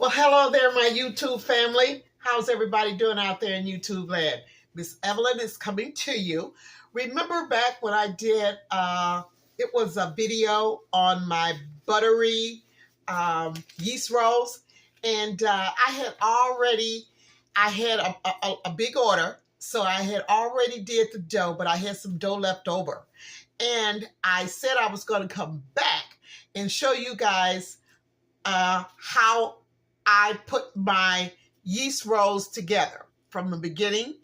Well, hello there, my YouTube family. How's everybody doing out there in YouTube land? Miss Evelyn is coming to you. Remember back when I did, it was a video on my buttery yeast rolls, and I had a big order, so I had already did the dough, but I had some dough left over. And I said I was going to come back and show you guys how I put my yeast rolls together from the beginning,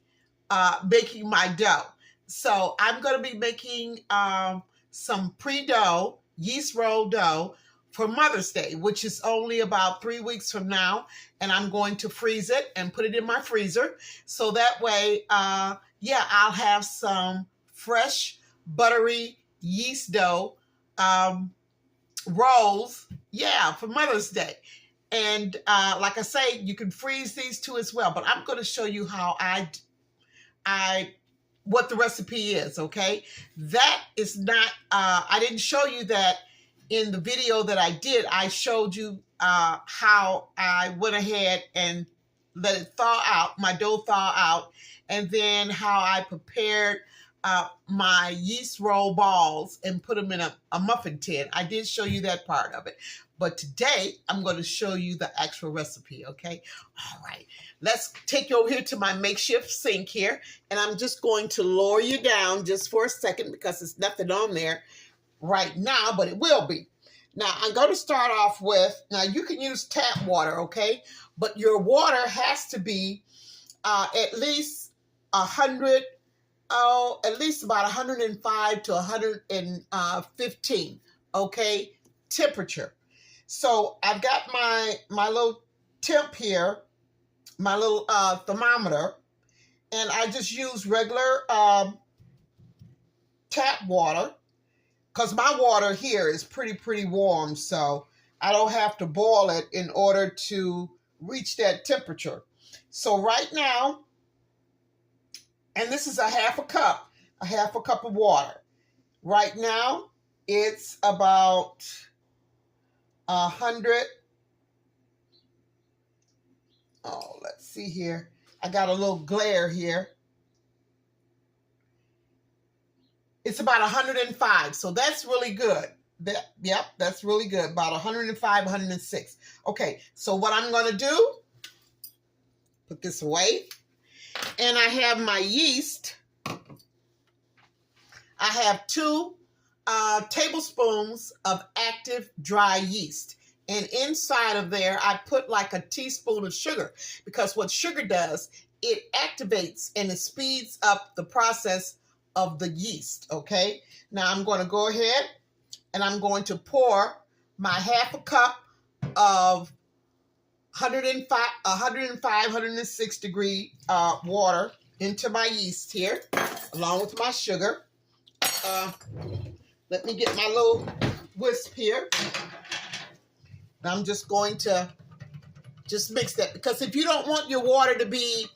making my dough. So I'm going to be making some pre-dough, yeast roll dough for Mother's Day, which is only about 3 weeks from now. And I'm going to freeze it and put it in my freezer. So that way, I'll have some fresh, buttery yeast dough rolls, for Mother's Day. And like I say, you can freeze these too as well. But I'm going to show you how what the recipe is, okay? That is not, I didn't show you that in the video that I did. I showed you how I went ahead and let it thaw out, my dough thaw out, and then how I prepared my yeast roll balls and put them in a muffin tin. I did show you that part of it. But today, I'm going to show you the actual recipe, okay? All right, let's take you over here to my makeshift sink here. And I'm just going to lower you down just for a second because there's nothing on there right now, but it will be. Now, I'm going to start off with, now you can use tap water, okay? But your water has to be at least at least about 105 to 115, okay, temperature. So I've got my little temp here, my little thermometer, and I just use regular tap water because my water here is pretty warm, so I don't have to boil it in order to reach that temperature. So right now, and this is a half a cup of water. Right now, it's about 100. Oh, let's see here. I got a little glare here. It's about 105, so that's really good. That's really good. About 105, 106. Okay, so what I'm going to do, put this away. And I have my yeast. I have 2 tablespoons of active dry yeast. And inside of there, I put like a teaspoon of sugar because what sugar does, it activates and it speeds up the process of the yeast, okay? Now I'm going to go ahead and I'm going to pour my half a cup of 106 degree water into my yeast here, along with my sugar. Let me get my little whisk here. I'm just going to just mix that because if you don't want your water to be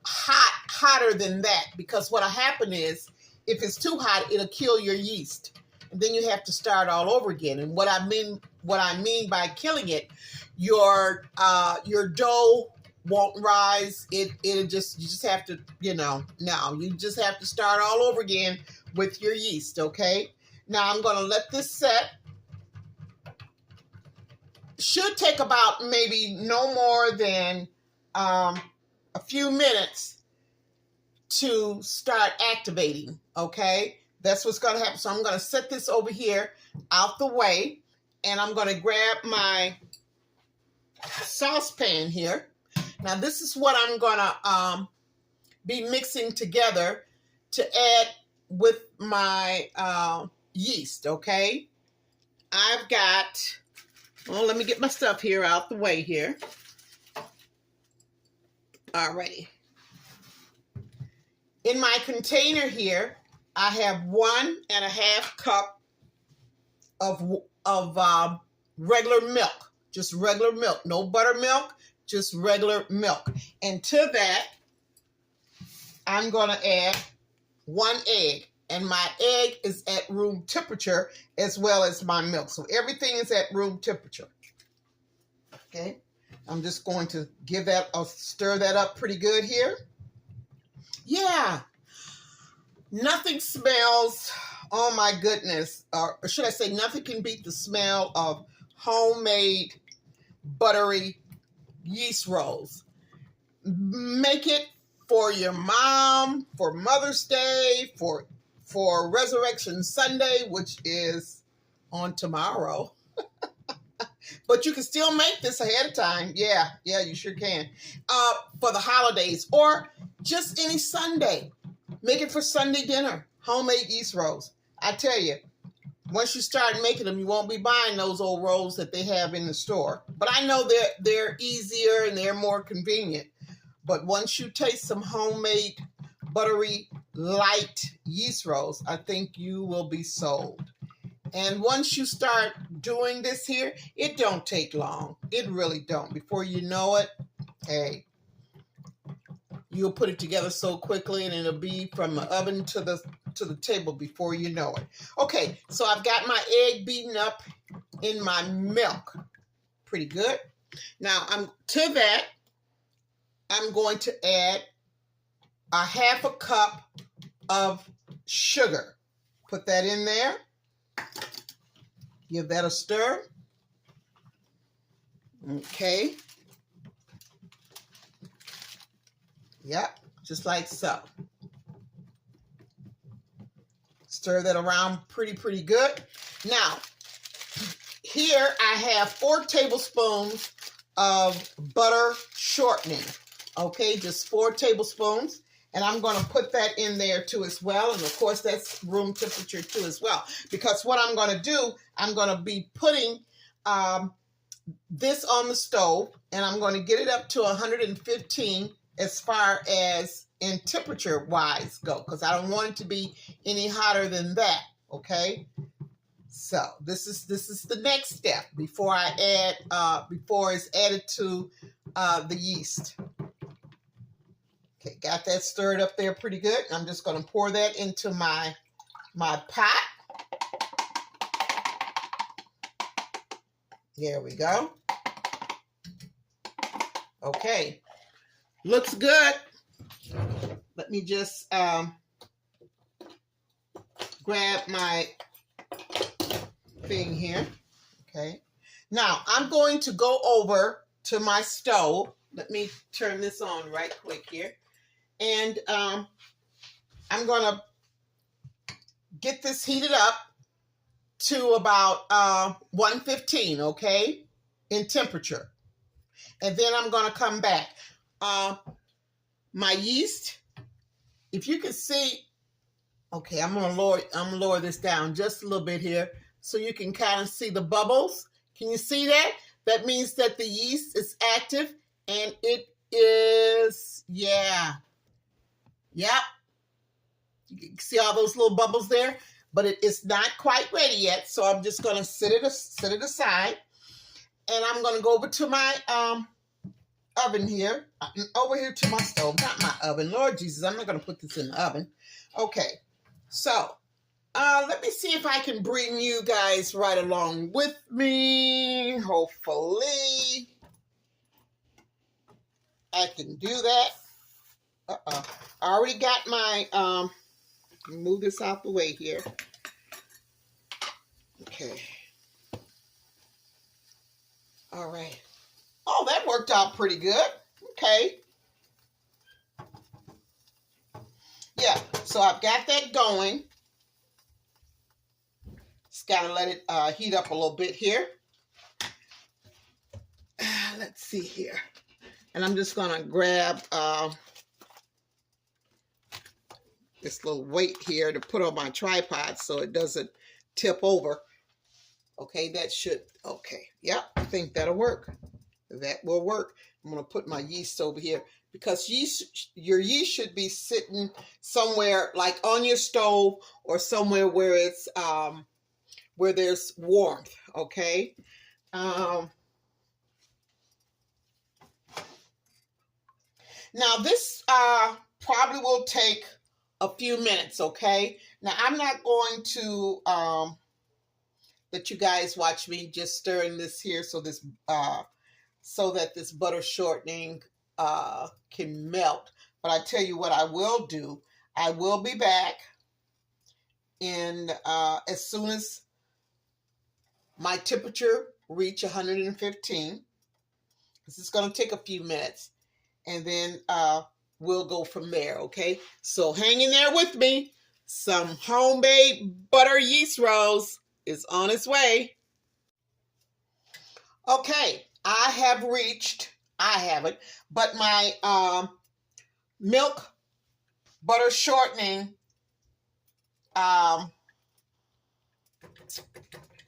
hotter than that, because what'll happen is if it's too hot, it'll kill your yeast. And then you have to start all over again. And what I mean by killing it, your dough won't rise. You just have to, you just have to start all over again with your yeast, okay? Now I'm going to let this set. Should take about maybe no more than a few minutes to start activating, okay? That's what's going to happen. So I'm going to set this over here out the way, and I'm going to grab my saucepan here. Now this is what I'm going to be mixing together to add with my yeast, okay? I've got, well, let me get my stuff here out the way here. Alrighty. In my container here, I have 1.5 cup of regular milk, just regular milk, no buttermilk, just regular milk. And to that, I'm going to add 1 egg. And my egg is at room temperature as well as my milk. So everything is at room temperature. Okay. I'm just going to give that, I'll stir that up pretty good here. Yeah, nothing smells, oh my goodness, or should I say nothing can beat the smell of homemade buttery yeast rolls. Make it for your mom, for Mother's Day, for Resurrection Sunday, which is on tomorrow. But you can still make this ahead of time. Yeah, you sure can. For the holidays or just any Sunday. Make it for Sunday dinner. Homemade yeast rolls. I tell you, once you start making them, you won't be buying those old rolls that they have in the store. But I know they're easier and they're more convenient. But once you taste some homemade buttery light yeast rolls, I think you will be sold. And once you start doing this here, it don't take long. It really don't. Before you know it, hey, you'll put it together so quickly and it'll be from the oven to the table before you know it. Okay, so I've got my egg beaten up in my milk. Pretty good. Now, to that, I'm going to add a 1/2 cup of sugar. Put that in there. Give that a stir. Okay. Yep, just like so. Stir that around pretty good. Now, here I have 4 tablespoons of butter shortening. Okay, just 4 tablespoons. And I'm going to put that in there too as well. And of course, that's room temperature too as well. Because what I'm going to do, I'm going to be putting this on the stove. And I'm going to get it up to 115 as far as in temperature wise go. Because I don't want it to be any hotter than that. Okay. So this is the next step before I add, before it's added to the yeast. Okay, got that stirred up there pretty good. I'm just going to pour that into my pot. There we go. Okay, looks good. Let me just grab my thing here. Okay, now I'm going to go over to my stove. Let me turn this on right quick here. And I'm going to get this heated up to about 115, okay, in temperature. And then I'm going to come back. My yeast, if you can see, okay, I'm going to lower this down just a little bit here so you can kind of see the bubbles. Can you see that? That means that the yeast is active and it is, yeah. Yep. You can see all those little bubbles there, but it's not quite ready yet. So I'm just going to set it aside, and I'm going to go over to my oven here, over here to my stove, not my oven. Lord Jesus, I'm not going to put this in the oven. Okay. So let me see if I can bring you guys right along with me. Hopefully I can do that. I already got my, move this out the way here. Okay. All right. Oh, that worked out pretty good. Okay. Yeah, so I've got that going. Just got to let it heat up a little bit here. Let's see here. And I'm just going to grab this little weight here to put on my tripod so it doesn't tip over. Okay, that should, okay. Yep, I think that'll work. That will work. I'm going to put my yeast over here because your yeast should be sitting somewhere like on your stove or somewhere where it's, where there's warmth, okay? Now this probably will take a few minutes, okay? Now, I'm not going to let you guys watch me just stirring this here so this so that this butter shortening can melt. But I tell you what I will do. I will be back in as soon as my temperature reach 115. This is going to take a few minutes, and then we'll go from there, okay? So hang in there with me. Some homemade butter yeast rolls is on its way. Okay, I haven't, but my milk butter shortening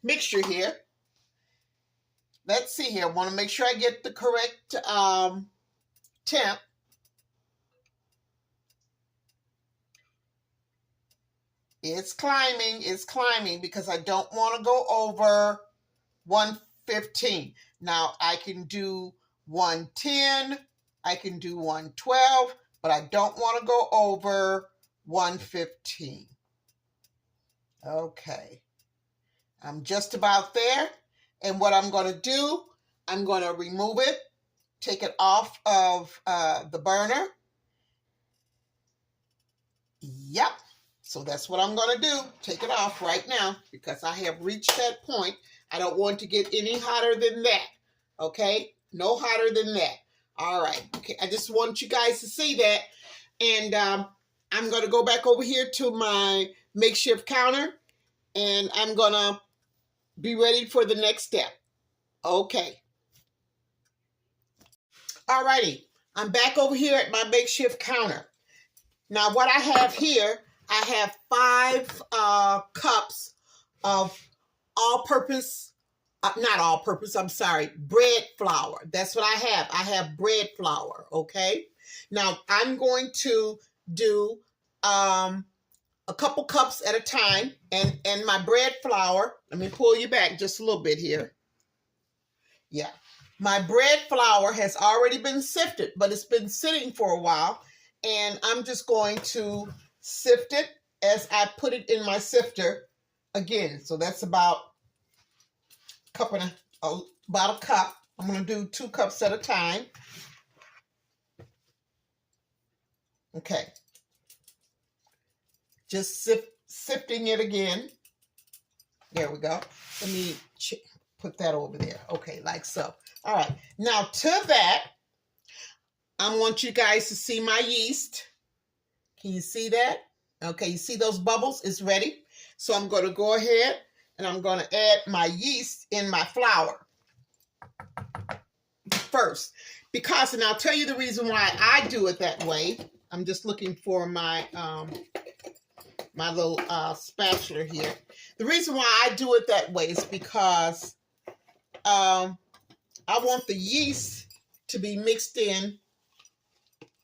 mixture here. Let's see here. I want to make sure I get the correct temp. It's climbing because I don't want to go over 115. Now I can do 110, I can do 112, but I don't want to go over 115. Okay, I'm just about there. And what I'm going to do, I'm going to remove it, take it off of the burner. Yep. So that's what I'm going to do. Take it off right now because I have reached that point. I don't want to get any hotter than that. Okay? No hotter than that. All right. Okay. I just want you guys to see that. And I'm going to go back over here to my makeshift counter. And I'm going to be ready for the next step. Okay. All righty. I'm back over here at my makeshift counter. Now what I have here, I have 5 cups of all-purpose, not all-purpose, I'm sorry, bread flour. That's what I have. I have bread flour, okay? Now, I'm going to do a couple cups at a time, and my bread flour, let me pull you back just a little bit here. Yeah. My bread flour has already been sifted, but it's been sitting for a while, and I'm just going to sift it as I put it in my sifter again. So that's about a cup. I'm going to do 2 cups at a time. Okay. Just sifting it again. There we go. Let me put that over there. Okay, like so. All right. Now to that, I want you guys to see my yeast. Can you see that? Okay, you see those bubbles? It's ready. So I'm going to go ahead and I'm going to add my yeast in my flour first. Because, and I'll tell you the reason why I do it that way. I'm just looking for my my little spatula here. The reason why I do it that way is because I want the yeast to be mixed in,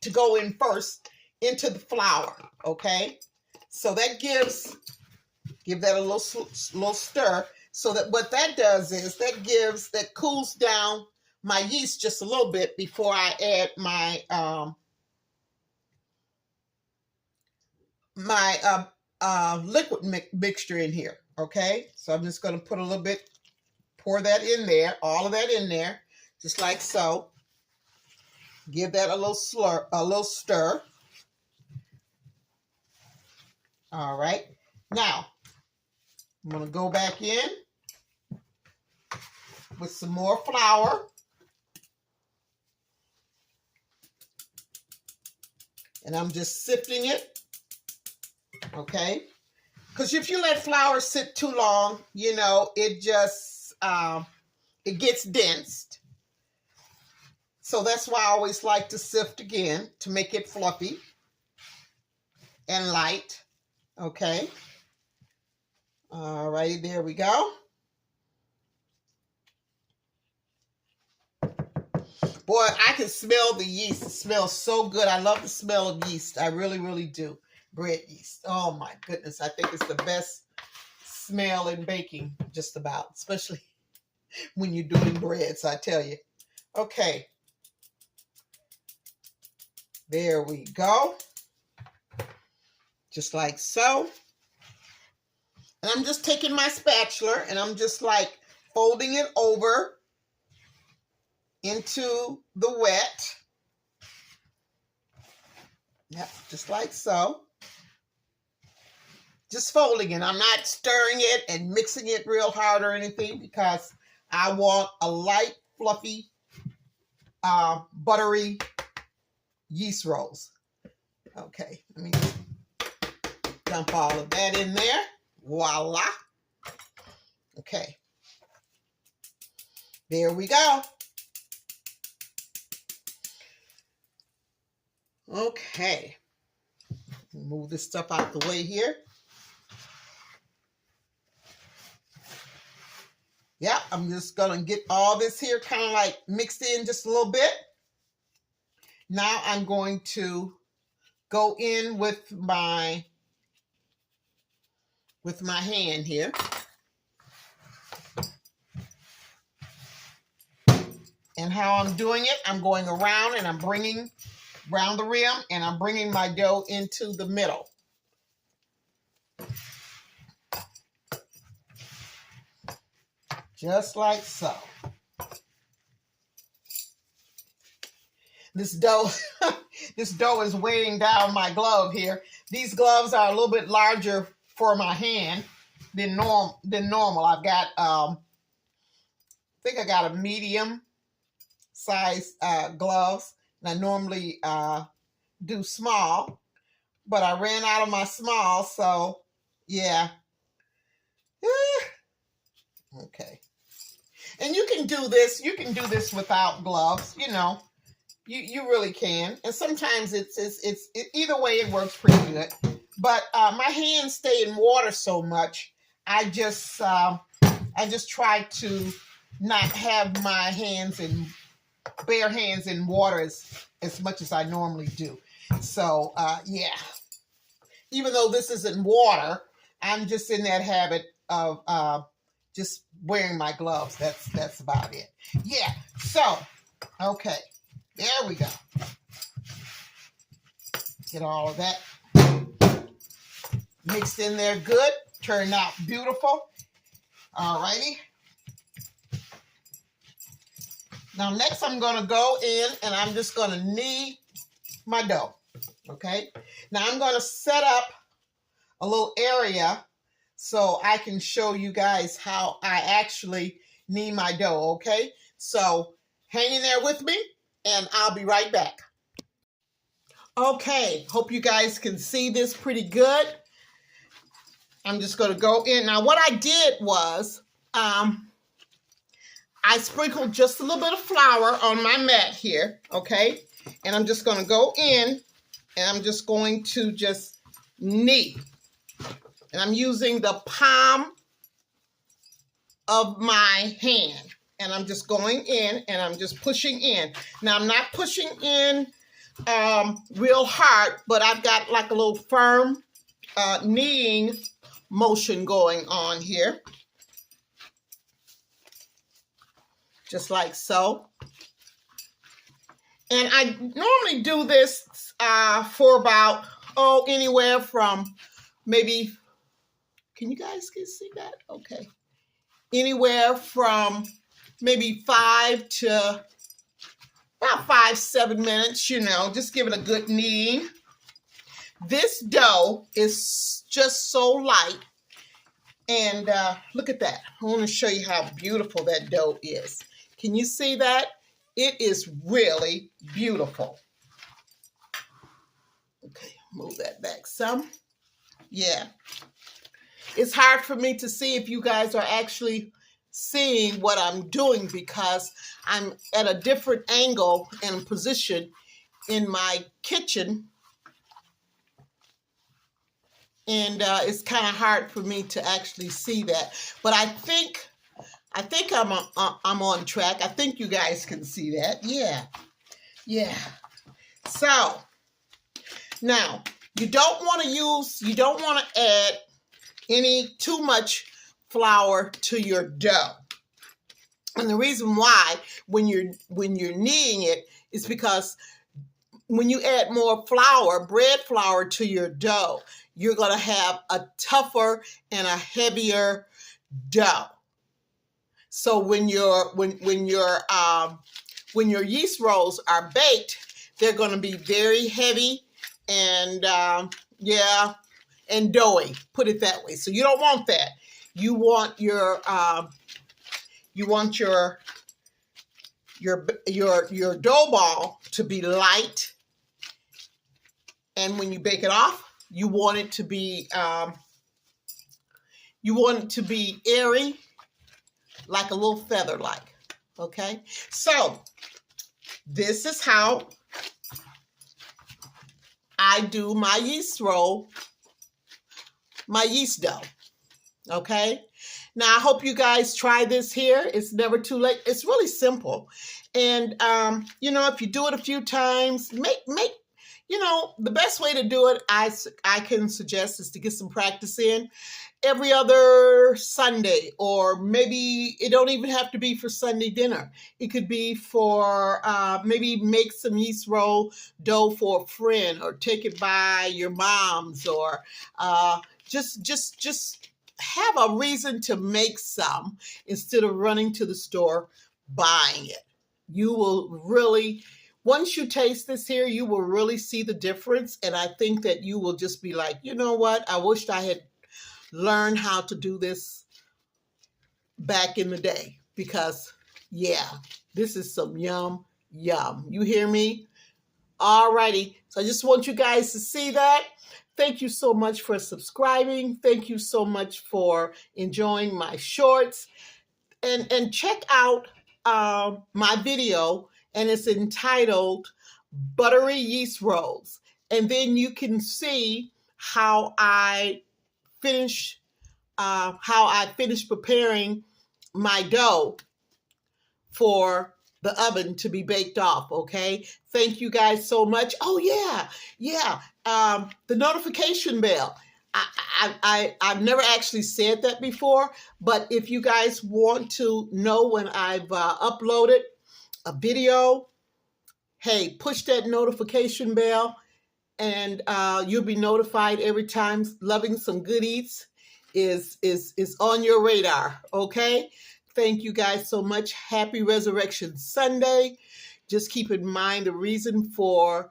to go in first into the flour, okay? So that give that a little stir. So that what that does is that cools down my yeast just a little bit before I add my liquid mixture in here, okay? So I'm just going to put a little bit, pour that in there, all of that in there, just like so. Give that a little stir. All right. Now, I'm going to go back in with some more flour. And I'm just sifting it. Okay. Because if you let flour sit too long, you know, it just, it gets dense. So that's why I always like to sift again to make it fluffy and light. Okay. All right, there we go. Boy, I can smell the yeast. It smells so good. I love the smell of yeast. I really, really do. Bread yeast. Oh my goodness. I think it's the best smell in baking, just about, especially when you're doing breads, I tell you. Okay. There we go. Just like so. And I'm just taking my spatula and I'm just like folding it over into the wet. Yep, just like so. Just folding it. I'm not stirring it and mixing it real hard or anything because I want a light, fluffy, buttery yeast rolls. Okay, let me dump all of that in there. Voila. Okay. There we go. Okay. Move this stuff out the way here. Yeah, I'm just going to get all this here kind of like mixed in just a little bit. Now I'm going to go in with my hand here. And how I'm doing it, I'm going around and I'm bringing around the rim and I'm bringing my dough into the middle. Just like so. This dough is weighing down my glove here. These gloves are a little bit larger for my hand than normal. I've got, I think I got a medium size gloves. And I normally do small, but I ran out of my small, so yeah. Okay. And you can do this without gloves, you know. You really can. And sometimes it's either way it works pretty good. But my hands stay in water so much, I just try to not have my hands in bare hands in water as much as I normally do. So yeah. Even though this isn't water, I'm just in that habit of just wearing my gloves. That's about it. Yeah. So, okay. There we go. Get all of that mixed in there good. Turned out beautiful. All righty. Now next I'm going to go in and I'm just going to knead my dough. Okay. Now I'm going to set up a little area so I can show you guys how I actually knead my dough. Okay. So hang in there with me and I'll be right back. Okay. Hope you guys can see this pretty good. I'm just going to go in. Now what I did was, I sprinkled just a little bit of flour on my mat here, okay? And I'm just going to go in and I'm just going to just knead. And I'm using the palm of my hand. And I'm just going in and I'm just pushing in. Now, I'm not pushing in real hard, but I've got like a little firm kneading motion going on here. Just like so. And I normally do this for about, anywhere from maybe, can you guys see that? Okay. Anywhere from maybe 5 to about 5-7 minutes, you know, just give it a good kneading. This dough is just so light. And look at that. I want to show you how beautiful that dough is. Can you see that? It is really beautiful. Okay, move that back some. Yeah. It's hard for me to see if you guys are actually seeing what I'm doing because I'm at a different angle and position in my kitchen. And it's kind of hard for me to actually see that. But I think I'm on track. I think you guys can see that. Yeah. Yeah. So now you don't want to add too much flour to your dough. And the reason why when you're kneading it is because when you add more flour, bread flour to your dough, you're going to have a tougher and a heavier dough. So when you're when your yeast rolls are baked, they're going to be very heavy and yeah, and doughy. Put it that way. So you don't want that. You want your dough ball to be light, and when you bake it off, you want it to be airy, like a little feather, like. Okay, so this is how I do my yeast roll, my yeast dough. Okay, now I hope you guys try this here. It's never too late. It's really simple, and you know, if you do it a few times, make you know, the best way to do it, I can suggest, is to get some practice in every other Sunday, or maybe it don't even have to be for Sunday dinner. It could be for maybe make some yeast roll dough for a friend, or take it by your mom's, or just have a reason to make some instead of running to the store buying it. You will really, once you taste this here, you will really see the difference. And I think that you will just be like, you know what? I wished I had learned how to do this back in the day, because yeah, this is some yum. You hear me? All righty. So I just want you guys to see that. Thank you so much for subscribing. Thank you so much for enjoying my shorts. And check out my video, and it's entitled Buttery Yeast Rolls. And then you can see how I finish preparing my dough for the oven to be baked off. Okay, thank you guys so much. Oh yeah, the notification bell. I've never actually said that before, but if you guys want to know when I've uploaded a video, hey, push that notification bell, and you'll be notified every time Loving Some Good Eats is on your radar. Okay, thank you guys so much. Happy Resurrection Sunday. Just keep in mind the reason for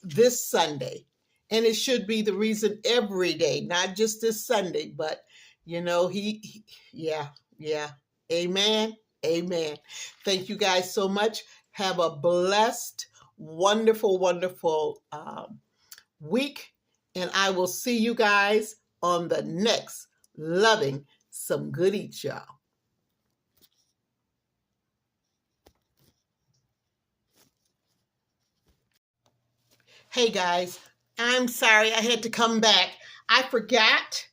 this Sunday, and it should be the reason every day, not just this Sunday, but you know, yeah, amen. Thank you guys so much. Have a blessed, wonderful week, and I will see you guys on the next Loving Some Good Eats, y'all. Hey guys, I'm sorry I had to come back. I forgot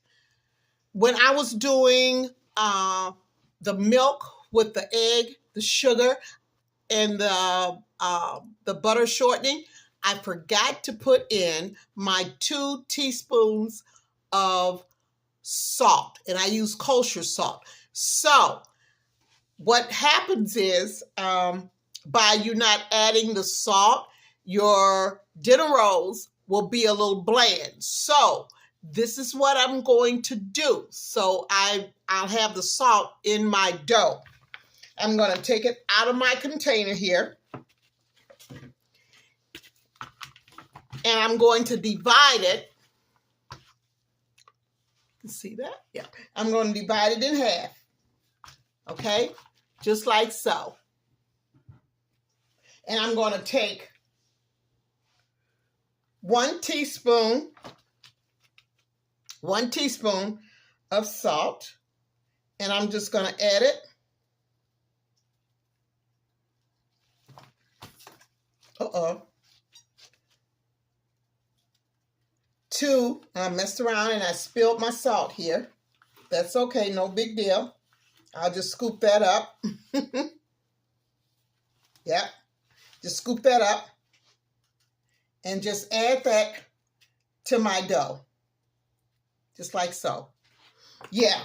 when I was doing the milk with the egg, the sugar, and the butter shortening. I forgot to put in my 2 teaspoons of salt, and I use kosher salt. So what happens is, by you not adding the salt, your dinner rolls will be a little bland. So this is what I'm going to do. So I'll have the salt in my dough. I'm going to take it out of my container here, and I'm going to divide it. You see that? Yeah. I'm going to divide it in half. Okay? Just like so. And I'm going to take 1 teaspoon of salt, and I'm just going to add it. I messed around and I spilled my salt here. That's okay, no big deal. I'll just scoop that up. Yep, just scoop that up and just add that to my dough. Just like so. Yeah,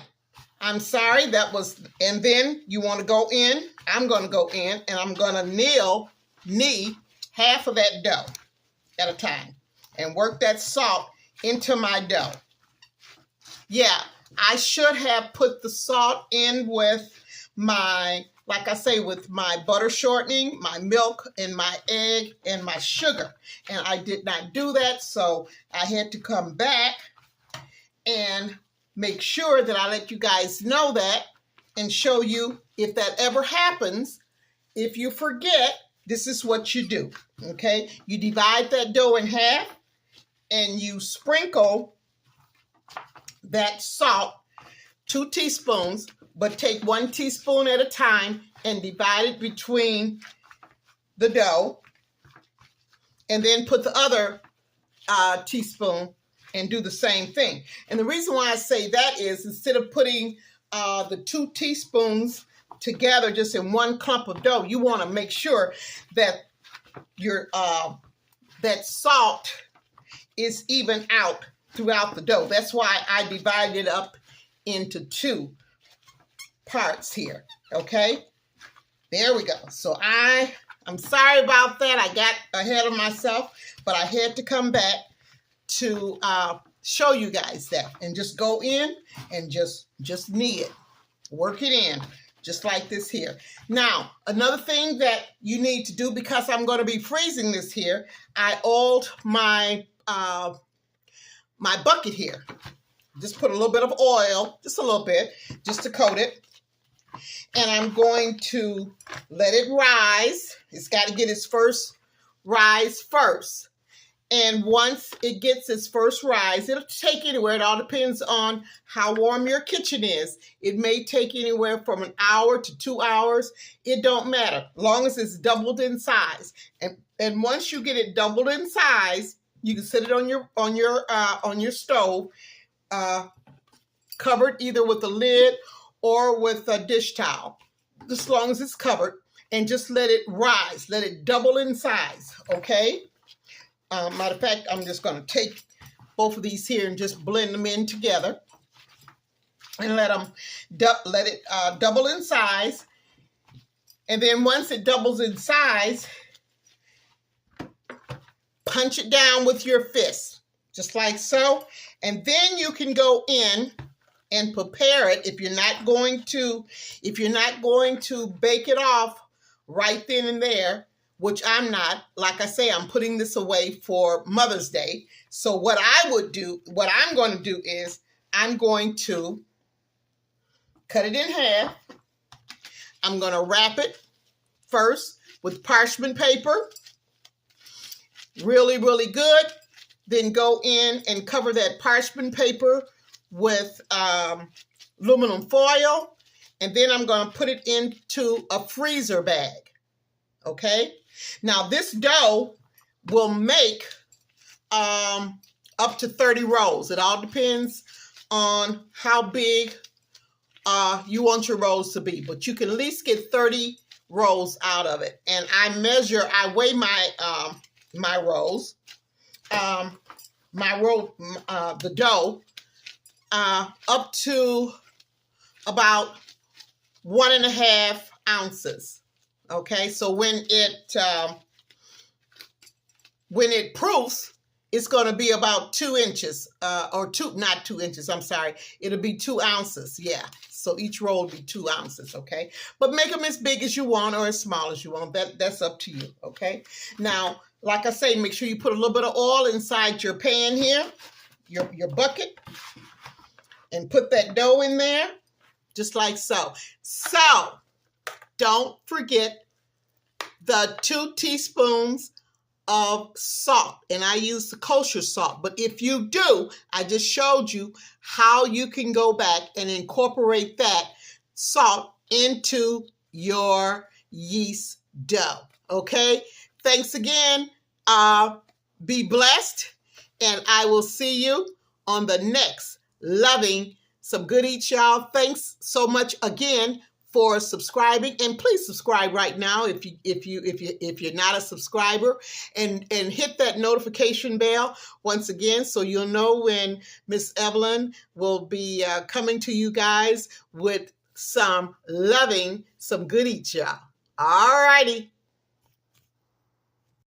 I'm sorry, that was, and then you want to go in, I'm going to go in, and I'm going to knead half of that dough at a time and work that salt into my dough. Yeah, I should have put the salt in with my like I say, with my butter shortening, my milk, and my egg, and my sugar. And I did not do that, so I had to come back and make sure that I let you guys know that and show you if that ever happens. If you forget, this is what you do, okay? You divide that dough in half and you sprinkle that salt, 2 teaspoons, but take 1 teaspoon at a time and divide it between the dough, and then put the other teaspoon and do the same thing. And the reason why I say that is, instead of putting the 2 teaspoons together just in one clump of dough, you want to make sure that your that salt is even out throughout the dough. That's why I divided it up into 2 parts here. Okay, there we go. So I'm sorry about that. I got ahead of myself, but I had to come back to show you guys that, and just go in and just knead it, work it in, just like this here. Now, another thing that you need to do, because I'm going to be freezing this here, I oiled my my bucket here. Just put a little bit of oil, just a little bit, just to coat it. And I'm going to let it rise. It's got to get its first rise first. And once it gets its first rise, it'll take anywhere. It all depends on how warm your kitchen is. It may take anywhere from an hour to 2 hours. It don't matter, as long as it's doubled in size. And once you get it doubled in size, you can set it on your stove, covered either with a lid or with a dish towel, as long as it's covered, and just let it rise, let it double in size, okay? Matter of fact, I'm just going to take both of these here and just blend them in together and let it double in size. And then once it doubles in size, punch it down with your fist, just like so. And then you can go in and prepare it. If you're not going to bake it off right then and there, which I'm not, like I say, I'm putting this away for Mother's Day. So what I'm going to do is I'm going to cut it in half. I'm going to wrap it first with parchment paper, really, really good. Then go in and cover that parchment paper with aluminum foil. And then I'm going to put it into a freezer bag. Okay? Now, this dough will make up to 30 rolls. It all depends on how big you want your rolls to be. But you can at least get 30 rolls out of it. And I weigh my rolls. The dough up to about 1.5 ounces. Okay, so when it proofs, it's going to be about 2 inches, not 2 inches. I'm sorry, it'll be 2 ounces. Yeah, so each roll will be 2 ounces. Okay, but make them as big as you want or as small as you want. That's up to you. Okay, now, like I say, make sure you put a little bit of oil inside your pan here, your bucket, and put that dough in there, just like so. So, don't forget the 2 teaspoons of salt, and I use the kosher salt. But if you do, I just showed you how you can go back and incorporate that salt into your yeast dough. Okay? Thanks again. Be blessed, and I will see you on the next Loving Some Good Eats, y'all. Thanks so much again for subscribing, and please subscribe right now if you're not a subscriber, and hit that notification bell once again, so you'll know when Miss Evelyn will be coming to you guys with some Loving Some Good Eats, y'all. All righty.